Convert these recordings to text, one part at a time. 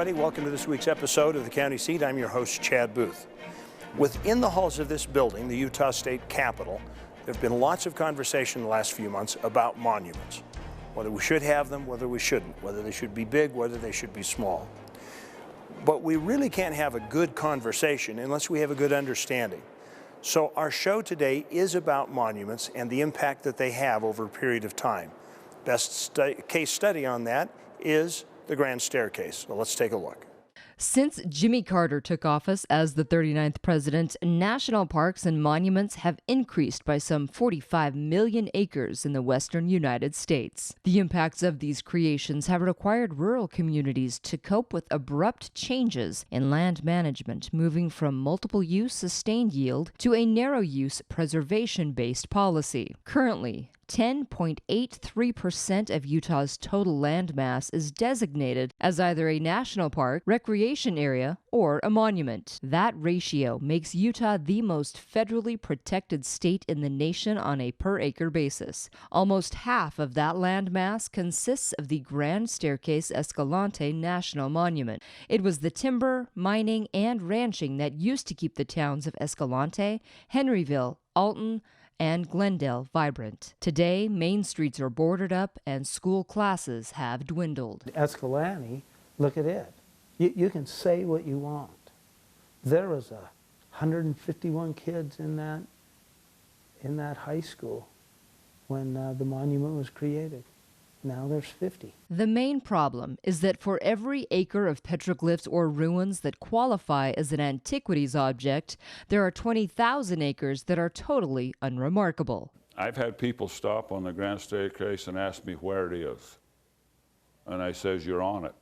everybody. Welcome to this week's episode of the County Seat. I'm your host, Chad Booth. Within the halls of this building, the Utah State Capitol, there have been lots of conversation in the last few months about monuments. Whether we should have them, whether we shouldn't, whether they should be big, whether they should be small. But we really can't have a good conversation unless we have a good understanding. So our show today is about monuments and the impact that they have over a period of time. Best case study on that is the Grand Staircase. So let's take a look. Since Jimmy Carter took office as the 39th president, national parks and monuments have increased by some 45 million acres in the western United States. The impacts of these creations have required rural communities to cope with abrupt changes in land management, moving from multiple-use sustained yield to a narrow-use preservation-based policy. Currently, 10.83% of Utah's total landmass is designated as either a national park, recreation area, or a monument. That ratio makes Utah the most federally protected state in the nation on a per-acre basis. Almost half of that landmass consists of the Grand Staircase Escalante National Monument. It was the timber, mining, and ranching that used to keep the towns of Escalante, Henryville, Alton, and Glendale vibrant. Today, main streets are boarded up and school classes have dwindled. Escalante, look at it. You can say what you want. There was 151 kids in that high school when the monument was created. Now there's 50. The main problem is that for every acre of petroglyphs or ruins that qualify as an antiquities object, there are 20,000 acres that are totally unremarkable. I've had people stop on the Grand Staircase and ask me where it is. And I says, you're on it.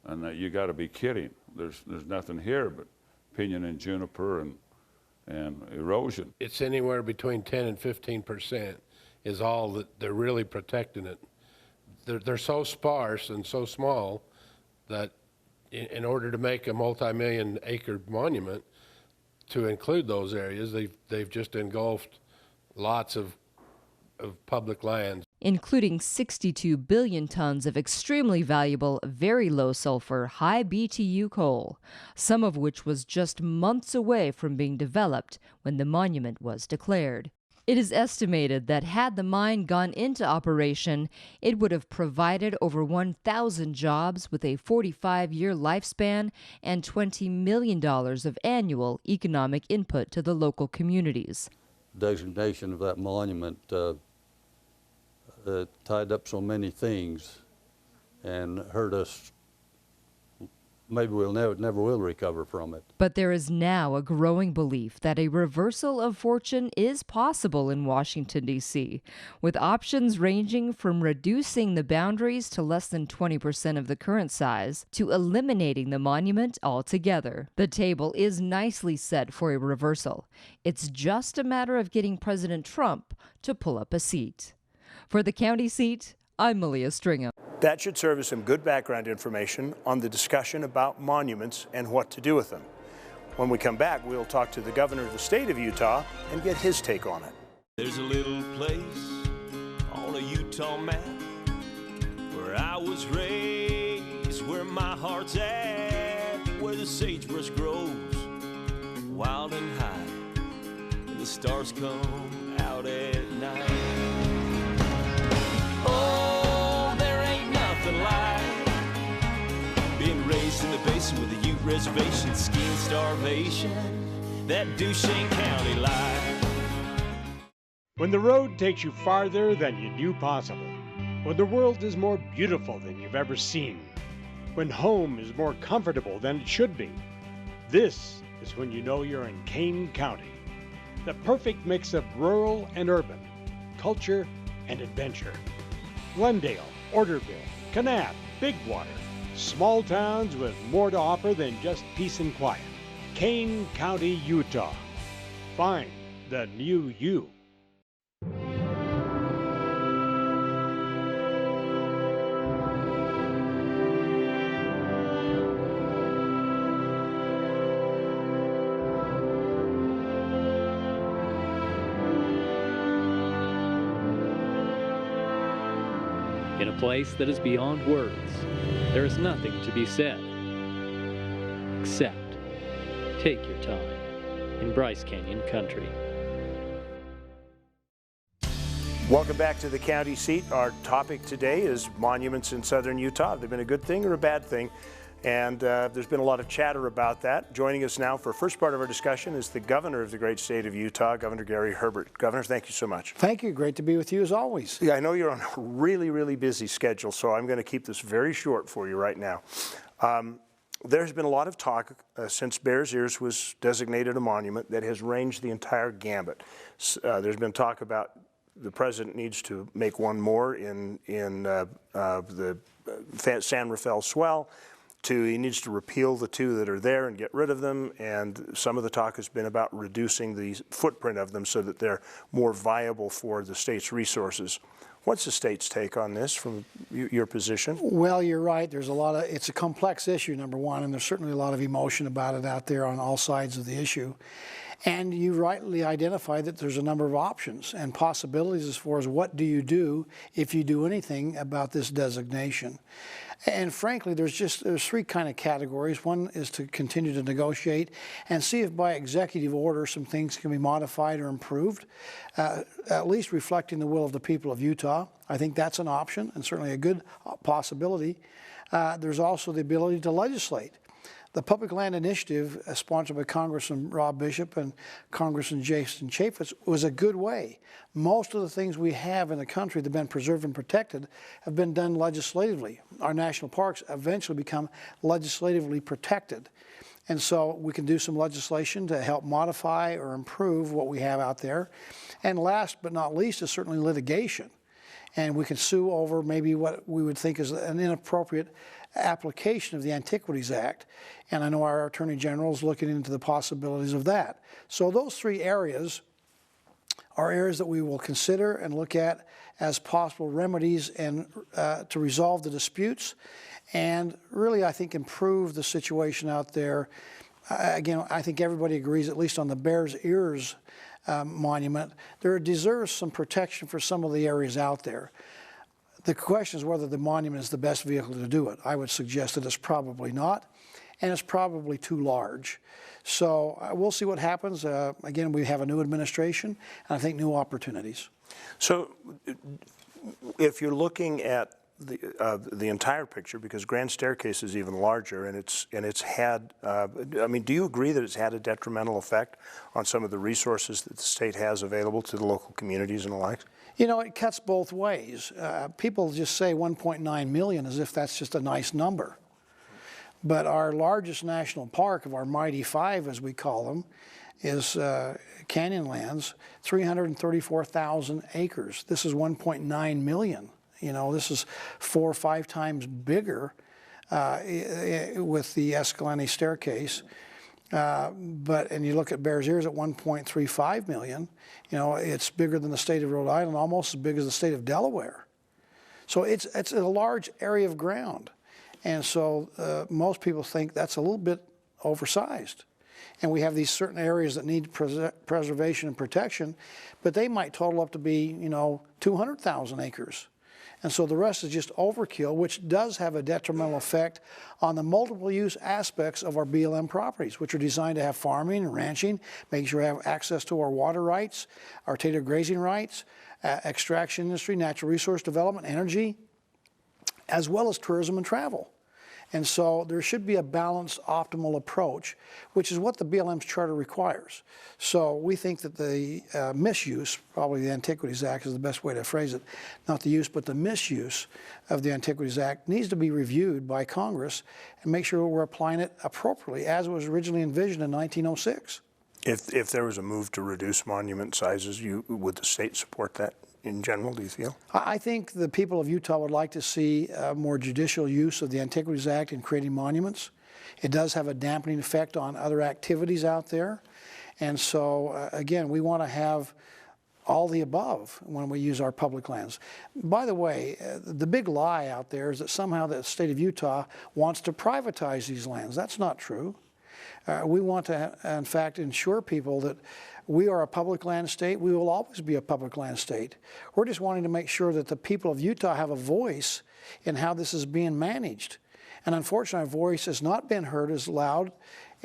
And you got to be kidding. There's nothing here but pinyon and juniper and erosion. It's anywhere between 10 and 15% is all that they're really protecting it. They're so sparse and so small that in order to make a multi-million acre monument, to include those areas, they've just engulfed lots of public lands. Including 62 billion tons of extremely valuable, very low sulfur, high BTU coal, some of which was just months away from being developed when the monument was declared. It is estimated that had the mine gone into operation, it would have provided over 1,000 jobs with a 45-year lifespan and $20 million of annual economic input to the local communities. Designation of that monument tied up so many things and hurt us. Maybe we'll never will recover from it. But there is now a growing belief that a reversal of fortune is possible in Washington, D.C., with options ranging from reducing the boundaries to less than 20% of the current size to eliminating the monument altogether. The table is nicely set for a reversal. It's just a matter of getting President Trump to pull up a seat. For the County Seat, I'm Malia Stringham. That should serve as some good background information on the discussion about monuments and what to do with them. When we come back, we'll talk to the governor of the state of Utah and get his take on it. There's a little place on a Utah map where I was raised, where my heart's at, where the sagebrush grows wild and high, and the stars come out at night. Oh, there ain't nothing like being raised in the basin with a Ute reservation, skiing starvation, that Duchesne County life. When the road takes you farther than you knew possible, when the world is more beautiful than you've ever seen, when home is more comfortable than it should be, this is when you know you're in Kane County. The perfect mix of rural and urban, culture and adventure. Glendale, Orderville, Kanab, Bigwater, small towns with more to offer than just peace and quiet. Kane County, Utah. Find the new you. In a place that is beyond words, there is nothing to be said. Take your time in Bryce Canyon country. Welcome back to the county seat. Our topic today is monuments in southern Utah. Have they been a good thing or a bad thing? And there's been a lot of chatter about that. Joining us now for the first part of our discussion is the governor of the great state of Utah, Governor Gary Herbert. Governor, thank you so much. Thank you. Great to be with you as always. Yeah, I know you're on a really, really busy schedule, so I'm going to keep this very short for you right now. There's been a lot of talk since Bears Ears was designated a monument that has ranged the entire gambit. There's been talk about the president needs to make one more in the San Rafael Swell. He needs to repeal the two that are there and get rid of them, and some of the talk has been about reducing the footprint of them so that they're more viable for the state's resources. What's the state's take on this from your position? Well, you're right. There's a lot of, it's a complex issue, number one, and there's certainly a lot of emotion about it out there on all sides of the issue. And you rightly identify that there's a number of options and possibilities as far as what do you do if you do anything about this designation. And frankly, there's three kind of categories. One is to continue to negotiate and see if by executive order some things can be modified or improved, at least reflecting the will of the people of Utah. I think that's an option and certainly a good possibility. There's also the ability to legislate. The Public Land Initiative, sponsored by Congressman Rob Bishop and Congressman Jason Chaffetz, was a good way. Most of the things we have in the country that have been preserved and protected have been done legislatively. Our national parks eventually become legislatively protected. And so we can do some legislation to help modify or improve what we have out there. And last but not least is certainly litigation. And we can sue over maybe what we would think is an inappropriate application of the Antiquities Act. And I know our Attorney General is looking into the possibilities of that. So those three areas are areas that we will consider and look at as possible remedies and to resolve the disputes and really, I think, improve the situation out there. Again, I think everybody agrees, at least on the Bears Ears monument, there deserves some protection for some of the areas out there. The question is whether the monument is the best vehicle to do it. I would suggest that it's probably not, and it's probably too large. So we'll see what happens. Again, we have a new administration, and I think new opportunities. So if you're looking at the entire picture, because Grand Staircase is even larger, and it's had, I mean, do you agree that it's had a detrimental effect on some of the resources that the state has available to the local communities and the like? You know, it cuts both ways. People just say 1.9 million as if that's just a nice number. But our largest national park of our mighty five, as we call them, is Canyonlands, 334,000 acres. This is 1.9 million. You know, this is 4 or 5 times bigger with the Escalante Staircase. And you look at Bears Ears at 1.35 million, you know, it's bigger than the state of Rhode Island, almost as big as the state of Delaware. So it's a large area of ground. And so most people think that's a little bit oversized. And we have these certain areas that need preservation and protection, but they might total up to be, you know, 200,000 acres. And so the rest is just overkill, which does have a detrimental effect on the multiple use aspects of our BLM properties, which are designed to have farming and ranching, making sure we have access to our water rights, our tailored grazing rights, extraction industry, natural resource development, energy, as well as tourism and travel. And so there should be a balanced, optimal approach, which is what the BLM's charter requires. So we think that the misuse, probably the Antiquities Act is the best way to phrase it, not the use, but the misuse of the Antiquities Act needs to be reviewed by Congress and make sure we're applying it appropriately as it was originally envisioned in 1906. If there was a move to reduce monument sizes, would the state support that in general, do you feel? I think the people of Utah would like to see more judicial use of the Antiquities Act in creating monuments. It does have a dampening effect on other activities out there. And so, again, we want to have all the above when we use our public lands. By the way, the big lie out there is that somehow the state of Utah wants to privatize these lands. That's not true. We want to, in fact, ensure people that we are a public land state. We will always be a public land state. We're just wanting to make sure that the people of Utah have a voice in how this is being managed. And unfortunately, our voice has not been heard as loud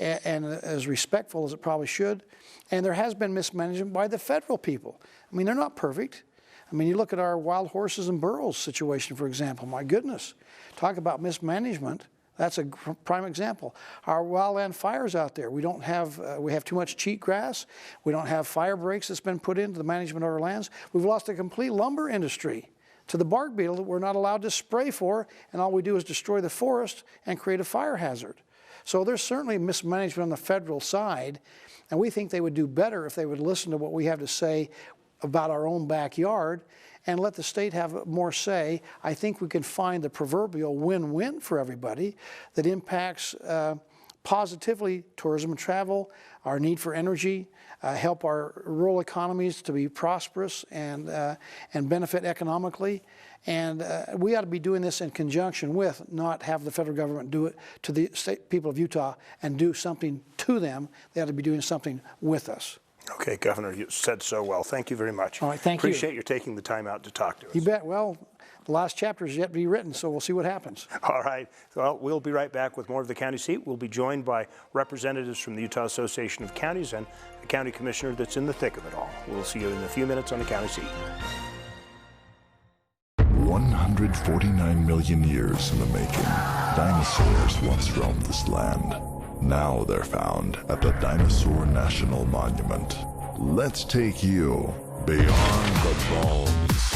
and as respectful as it probably should. And there has been mismanagement by the federal people. I mean, they're not perfect. I mean, you look at our wild horses and burros situation, for example. My goodness, talk about mismanagement. That's a prime example. Our wildland fires out there. We don't have, we have too much cheatgrass. We don't have fire breaks that's been put into the management of our lands. We've lost a complete lumber industry to the bark beetle that we're not allowed to spray for, and all we do is destroy the forest and create a fire hazard. So there's certainly mismanagement on the federal side, and we think they would do better if they would listen to what we have to say about our own backyard and let the state have more say. I think we can find the proverbial win-win for everybody that impacts positively tourism and travel, our need for energy, help our rural economies to be prosperous and benefit economically. And we ought to be doing this in conjunction with, not have the federal government do it to the state people of Utah and do something to them. They ought to be doing something with us. Okay, Governor, you said so well. Thank you very much. All right, thank you. Appreciate you taking the time out to talk to us. You bet. Well, the last chapter is yet to be written, so we'll see what happens. All right. Well, we'll be right back with more of The County Seat. We'll be joined by representatives from the Utah Association of Counties and the county commissioner that's in the thick of it all. We'll see you in a few minutes on The County Seat. 149 million years in the making. Dinosaurs once roamed this land. Now they're found at the Dinosaur National Monument. Let's take you beyond the bones.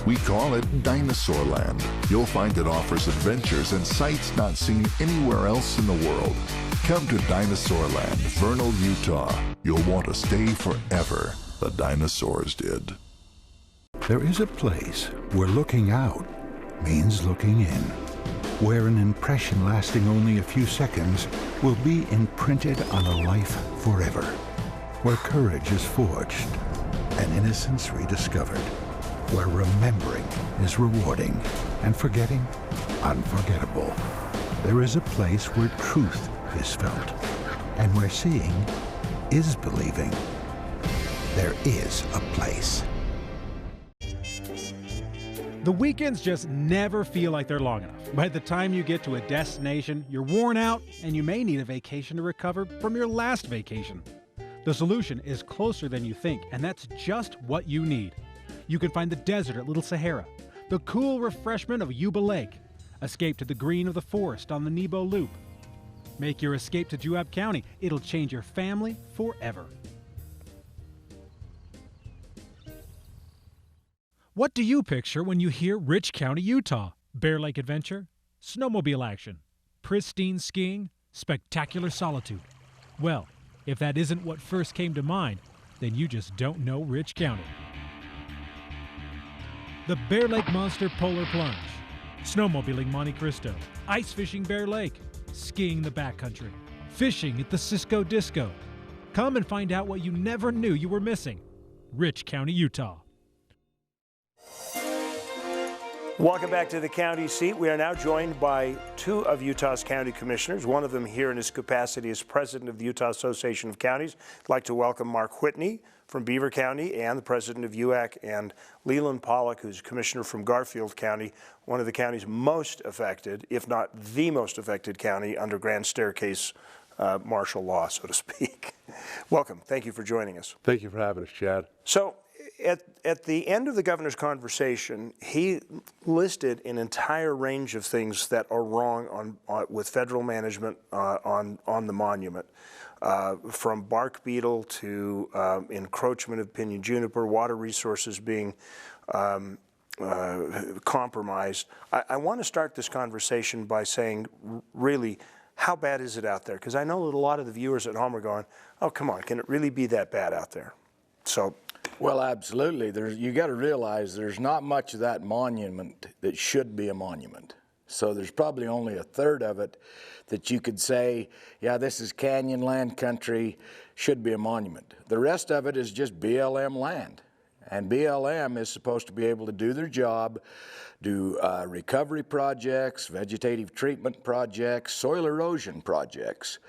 We call it Dinosaur Land. You'll find it offers adventures and sights not seen anywhere else in the world. Come to Dinosaur Land, Vernal, Utah. You'll want to stay forever. The dinosaurs did. There is a place where looking out means looking in, where an impression lasting only a few seconds will be imprinted on a life forever, where courage is forged and innocence rediscovered, where remembering is rewarding and forgetting unforgettable. There is a place where truth is felt and where seeing is believing. There is a place. The weekends just never feel like they're long enough. By the time you get to a destination, you're worn out and you may need a vacation to recover from your last vacation. The solution is closer than you think, and that's just what you need. You can find the desert at Little Sahara, the cool refreshment of Yuba Lake, escape to the green of the forest on the Nebo Loop. Make your escape to Juab County. It'll change your family forever. What do you picture when you hear Rich County, Utah? Bear Lake adventure, snowmobile action, pristine skiing, spectacular solitude. Well, if that isn't what first came to mind, then you just don't know Rich County. The Bear Lake Monster Polar Plunge, snowmobiling Monte Cristo, ice fishing Bear Lake, skiing the backcountry, fishing at the Cisco Disco. Come and find out what you never knew you were missing. Rich County, Utah. Welcome back to The County Seat. We are now joined by two of Utah's county commissioners, one of them here in his capacity as president of the Utah Association of Counties. I'd like to welcome Mark Whitney from Beaver County and the president of UAC, and Leland Pollock, who's commissioner from Garfield County, one of the counties most affected, if not the most affected county under Grand Staircase martial law, so to speak. Welcome. Thank you for joining us. Thank you for having us, Chad. So, at the end of the governor's conversation, he listed an entire range of things that are wrong with federal management on the monument, from bark beetle to encroachment of pinyon juniper, water resources being compromised. I want to start this conversation by saying, really, how bad is it out there? Because I know that a lot of the viewers at home are going, oh, come on, can it really be that bad out there? So. Well, absolutely. You got to realize there's not much of that monument that should be a monument. So there's probably only a third of it that you could say, yeah, this is canyon land country, should be a monument. The rest of it is just BLM land. And BLM is supposed to be able to do their job, do recovery projects, vegetative treatment projects, soil erosion projects.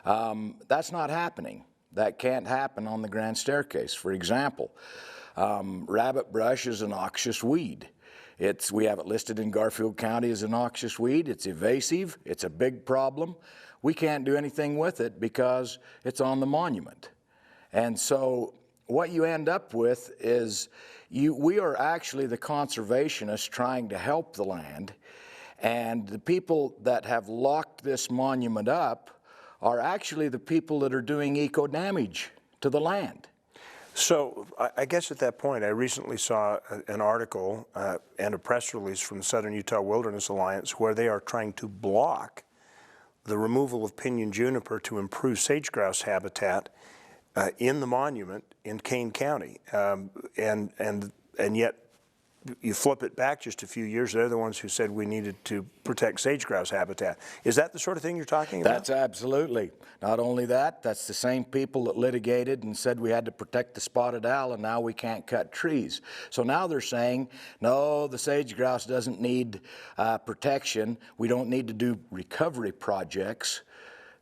That's not happening. That can't happen on the Grand Staircase. For example, rabbit brush is a noxious weed. We have it listed in Garfield County as a noxious weed. It's invasive. It's a big problem. We can't do anything with it because it's on the monument. And so what you end up with is we are actually the conservationists trying to help the land, and the people that have locked this monument up are actually the people that are doing eco damage to the land. So I guess at that point, I recently saw an article and a press release from the Southern Utah Wilderness Alliance where they are trying to block the removal of pinyon juniper to improve sage-grouse habitat in the monument in Kane County. And yet you flip it back just a few years, they're the ones who said we needed to protect sage-grouse habitat. Is that the sort of thing you're talking about? That's absolutely. Not only that, that's the same people that litigated and said we had to protect the spotted owl, and now we can't cut trees. So now they're saying, no, the sage-grouse doesn't need protection. We don't need to do recovery projects.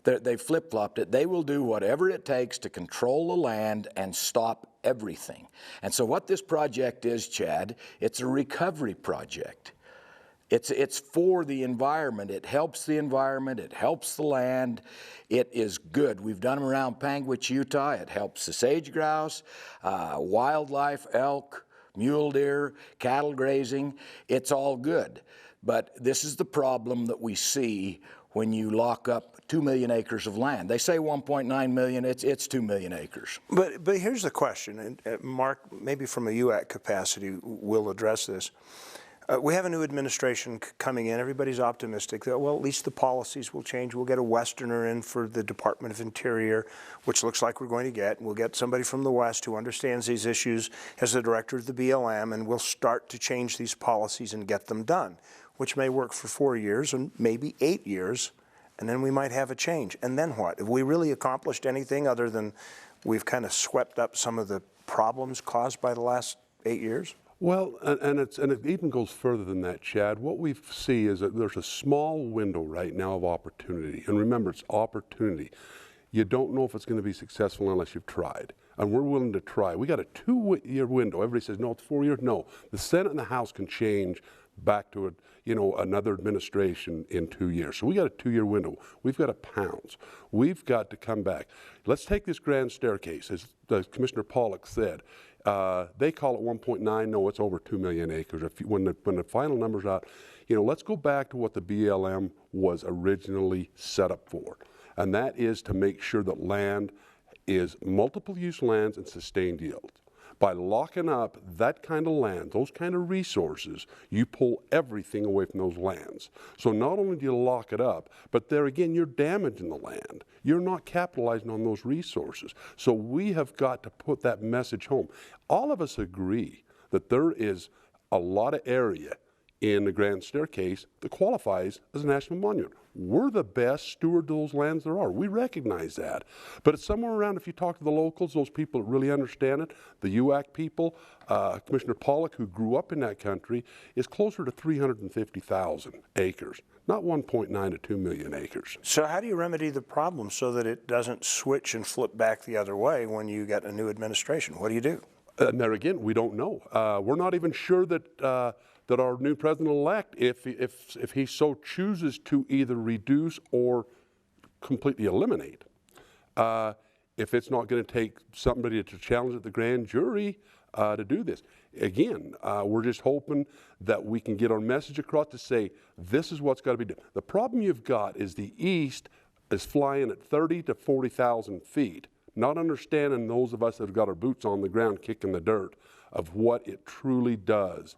They flip-flopped it. They will do whatever it takes to control the land and stop everything. And so what this project is, Chad, it's a recovery project. It's for the environment. It helps the environment. It helps the land. It is good. We've done them around Panguitch, Utah. It helps the sage-grouse, wildlife, elk, mule deer, cattle grazing. It's all good. But this is the problem that we see when you lock up 2 million acres of land. They say 1.9 million, it's 2 million acres. But here's the question, and Mark, maybe from a UAC capacity, we'll address this. We have a new administration coming in. Everybody's optimistic that, well, at least the policies will change. We'll get a Westerner in for the Department of Interior, which looks like we're going to get. We'll get somebody from the West who understands these issues as the director of the BLM, and we'll start to change these policies and get them done, which may work for 4 years and maybe 8 years, and then we might have a change. And then what? Have we really accomplished anything other than we've kind of swept up some of the problems caused by the last 8 years? Well, and it even goes further than that, Chad. What we see is that there's a small window right now of opportunity. And remember, it's opportunity. You don't know if it's going to be successful unless you've tried. And we're willing to try. We got a 2-year window. Everybody says, no, it's 4 years. No, the Senate and the House can change back to another administration in 2 years. So we got a 2-year window. We've got to pounce. We've got to come back. Let's take this grand staircase, as Commissioner Pollock said. They call it 1.9. No, it's over 2 million acres. When the final number's out, let's go back to what the BLM was originally set up for, and that is to make sure that land is multiple use lands and sustained yields. By locking up that kind of land, those kind of resources, you pull everything away from those lands. So not only do you lock it up, but there again, you're damaging the land. You're not capitalizing on those resources. So we have got to put that message home. All of us agree that there is a lot of area in the Grand Staircase that qualifies as a national monument. We're the best steward to those lands there are. We recognize that. But it's somewhere around, if you talk to the locals, those people that really understand it, the UAC people, Commissioner Pollock, who grew up in that country, is closer to 350,000 acres, not 1.9 to 2 million acres. So how do you remedy the problem so that it doesn't switch and flip back the other way when you get a new administration? What do you do? And there again, we don't know. We're not even sure that that our new president-elect, if he so chooses to either reduce or completely eliminate, if it's not going to take somebody to challenge at the grand jury to do this. Again, we're just hoping that we can get our message across to say, this is what's got to be done. The problem you've got is the East is flying at 30 to 40,000 feet, not understanding those of us that have got our boots on the ground kicking the dirt of what it truly does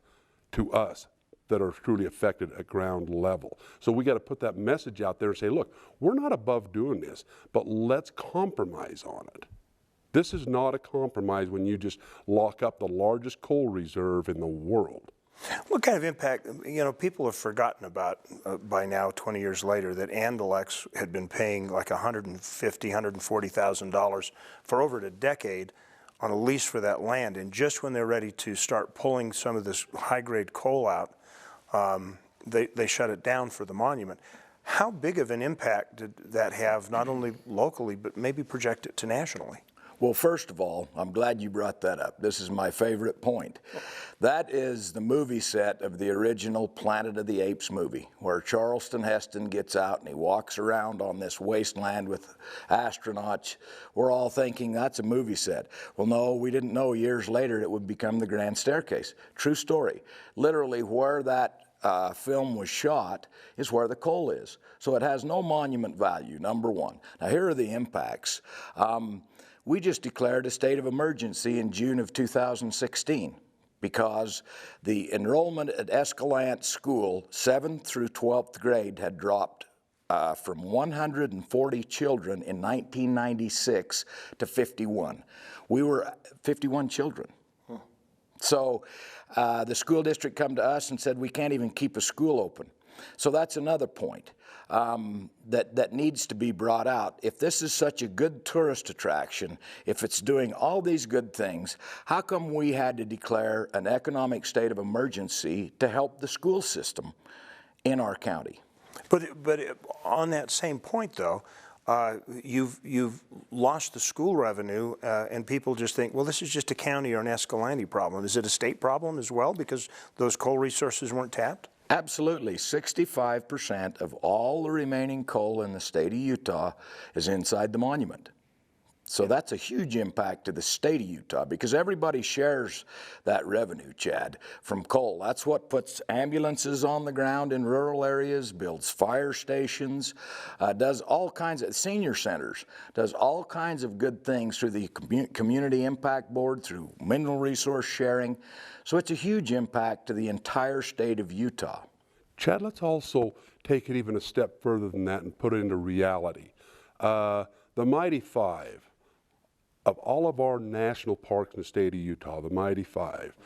to us that are truly affected at ground level. So we got to put that message out there and say, look, we're not above doing this, but let's compromise on it. This is not a compromise when you just lock up the largest coal reserve in the world. What kind of impact, people have forgotten about by now, 20 years later, that Andalex had been paying like $150,000, $140,000 for over a decade on a lease for that land, and just when they're ready to start pulling some of this high-grade coal out, they shut it down for the monument. How big of an impact did that have, not only locally, but maybe project it to nationally? Well, first of all, I'm glad you brought that up. This is my favorite point. That is the movie set of the original Planet of the Apes movie, where Charlton Heston gets out and he walks around on this wasteland with astronauts. We're all thinking that's a movie set. Well, no, we didn't know years later it would become the Grand Staircase. True story. Literally where that film was shot is where the coal is. So it has no monument value, number one. Now here are the impacts. We just declared a state of emergency in June of 2016 because the enrollment at Escalante School, 7th through 12th grade, had dropped from 140 children in 1996 to 51. We were 51 children. So the school district come to us and said, we can't even keep a school open. So that's another point that needs to be brought out. If this is such a good tourist attraction, if it's doing all these good things, how come we had to declare an economic state of emergency to help the school system in our county? But on that same point, though, you've lost the school revenue, and people just think, well, this is just a county or an Escalante problem. Is it a state problem as well because those coal resources weren't tapped? Absolutely. 65% of all the remaining coal in the state of Utah is inside the monument. So that's a huge impact to the state of Utah because everybody shares that revenue, Chad, from coal. That's what puts ambulances on the ground in rural areas, builds fire stations, does all kinds of senior centers, does all kinds of good things through the Community Impact Board, through mineral resource sharing. So it's a huge impact to the entire state of Utah. Chad, let's also take it even a step further than that and put it into reality. The Mighty Five, of all of our national parks in the state of Utah, the Mighty Five,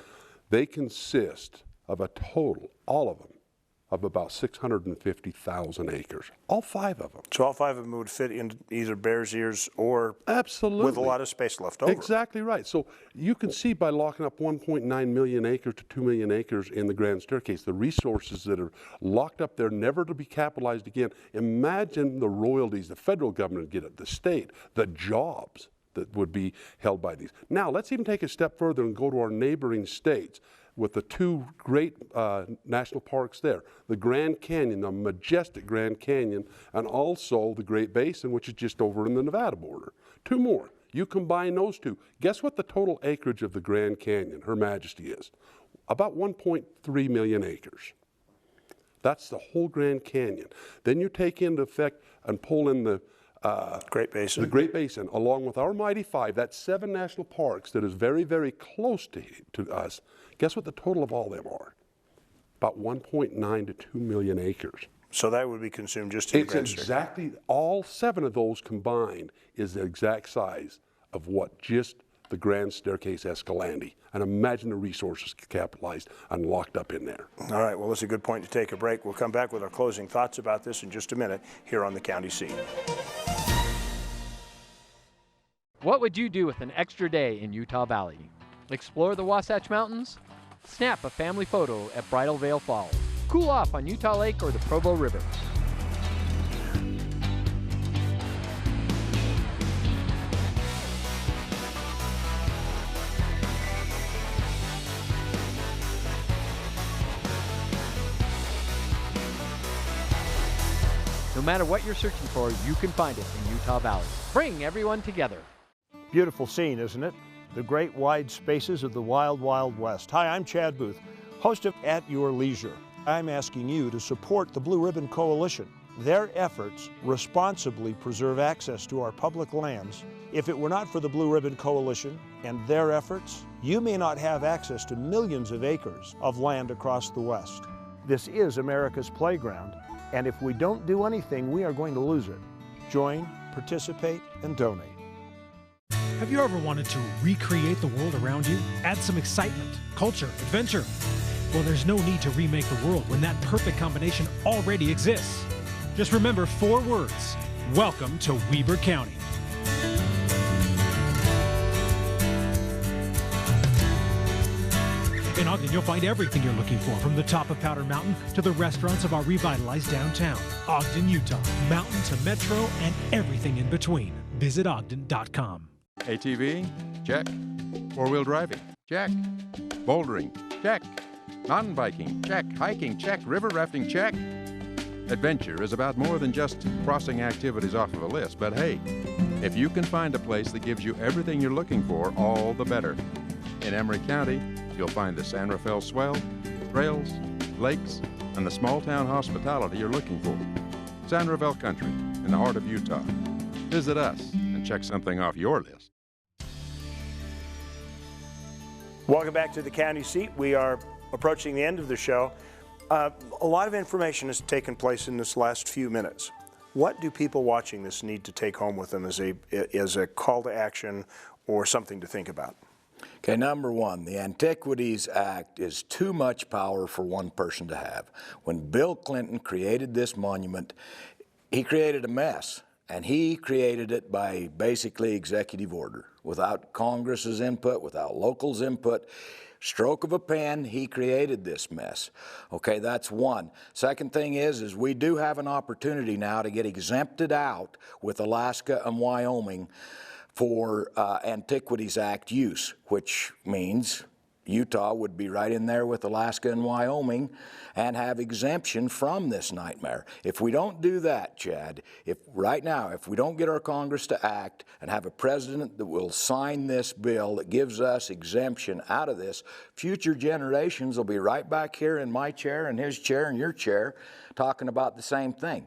they consist of a total, all of them, of about 650,000 acres. All 5 of them. So all 5 of them would fit in either Bears Ears or absolutely with a lot of space left over. Exactly right. So you can see by locking up 1.9 million acres to 2 million acres in the Grand Staircase, the resources that are locked up there never to be capitalized again. Imagine the royalties the federal government would get at the state, the jobs that would be held by these. Now, let's even take a step further and go to our neighboring states with the 2 great national parks there, the Grand Canyon, the majestic Grand Canyon, and also the Great Basin, which is just over in the Nevada border. 2 more. You combine those 2. Guess what the total acreage of the Grand Canyon, Her Majesty, is? About 1.3 million acres. That's the whole Grand Canyon. Then you take into effect and pull in the Great Basin. The Great Basin, along with our Mighty Five, that's 7 national parks that is very, very close to us. Guess what the total of all them are? About 1.9 to 2 million acres. So that would be consumed just in the Grand Staircase. Exactly, all 7 of those combined is the exact size of what just the Grand Staircase Escalante. And imagine the resources capitalized and locked up in there. All right, well, it's a good point to take a break. We'll come back with our closing thoughts about this in just a minute here on the County Seat. What would you do with an extra day in Utah Valley? Explore the Wasatch Mountains? Snap a family photo at Bridal Veil Falls. Cool off on Utah Lake or the Provo River. No matter what you're searching for, you can find it in Utah Valley. Bring everyone together. Beautiful scene, isn't it? The great wide spaces of the wild, wild West. Hi, I'm Chad Booth, host of At Your Leisure. I'm asking you to support the Blue Ribbon Coalition. Their efforts responsibly preserve access to our public lands. If it were not for the Blue Ribbon Coalition and their efforts, you may not have access to millions of acres of land across the West. This is America's playground, and if we don't do anything, we are going to lose it. Join, participate, and donate. Have you ever wanted to recreate the world around you? Add some excitement, culture, adventure? Well, there's no need to remake the world when that perfect combination already exists. Just remember 4 words. Welcome to Weber County. In Ogden, you'll find everything you're looking for, from the top of Powder Mountain to the restaurants of our revitalized downtown. Ogden, Utah, mountain to metro, and everything in between. Visit Ogden.com. ATV? Check. Four-wheel driving? Check. Bouldering? Check. Mountain biking? Check. Hiking? Check. River rafting? Check. Adventure is about more than just crossing activities off of a list, but hey, if you can find a place that gives you everything you're looking for, all the better. In Emery County, you'll find the San Rafael swell, trails, lakes, and the small-town hospitality you're looking for. San Rafael Country, in the heart of Utah. Visit us and check something off your list. Welcome back to the county seat. We are approaching the end of the show. A lot of information has taken place in this last few minutes. What do people watching this need to take home with them as a call to action or something to think about? Okay, number one, the Antiquities Act is too much power for one person to have. When Bill Clinton created this monument, he created a mess, and he created it by basically executive order, without Congress's input, without locals' input. Stroke of a pen, he created this mess. Okay, that's one. Second thing is we do have an opportunity now to get exempted out with Alaska and Wyoming for Antiquities Act use, which means Utah would be right in there with Alaska and Wyoming and have exemption from this nightmare. If we don't do that, Chad, if we don't get our Congress to act and have a president that will sign this bill that gives us exemption out of this, future generations will be right back here in my chair and his chair and your chair talking about the same thing.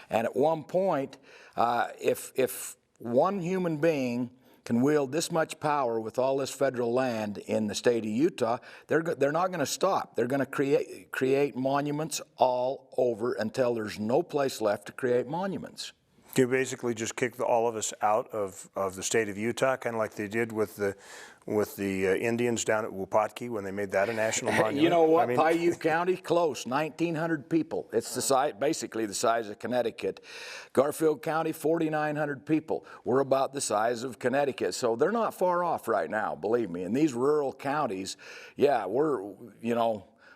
And at one point, if one human being can wield this much power with all this federal land in the state of Utah, they're not going to stop. They're going to create monuments all over until there's no place left to create monuments. You basically just kick all of us out of the state of Utah, kind of like they did with the Indians down at Wupatki when they made that a national monument. You know what? Paiute County, close, 1,900 people. It's the size, basically the size of Connecticut. Garfield County, 4,900 people. We're about the size of Connecticut, so they're not far off right now, believe me. In these rural counties, yeah,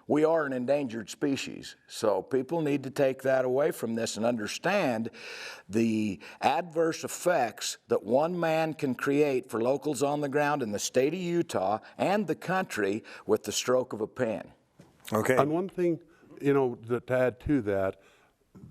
we are an endangered species, so people need to take that away from this and understand the adverse effects that one man can create for locals on the ground in the state of Utah and the country with the stroke of a pen. Okay. And one thing, to add to that,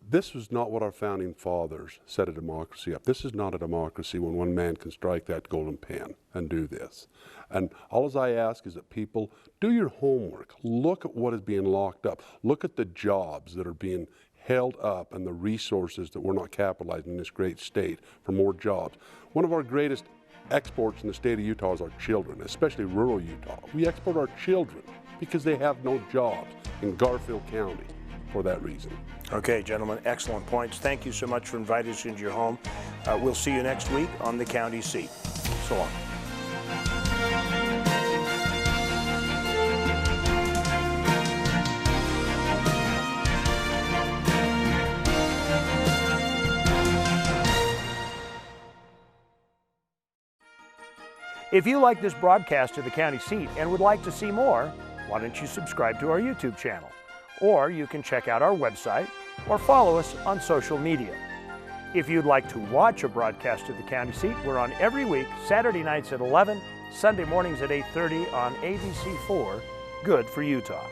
this was not what our founding fathers set a democracy up. This is not a democracy when one man can strike that golden pen and do this. And all I ask is that people do your homework. Look at what is being locked up. Look at the jobs that are being held up and the resources that we're not capitalizing in this great state for more jobs. One of our greatest exports in the state of Utah is our children, especially rural Utah. We export our children because they have no jobs in Garfield County for that reason. Okay, gentlemen, excellent points. Thank you so much for inviting us into your home. We'll see you next week on the county seat. So long. If you like this broadcast of the county seat and would like to see more, why don't you subscribe to our YouTube channel? Or you can check out our website or follow us on social media. If you'd like to watch a broadcast of the county seat, we're on every week, Saturday nights at 11, Sunday mornings at 8:30 on ABC4, Good for Utah.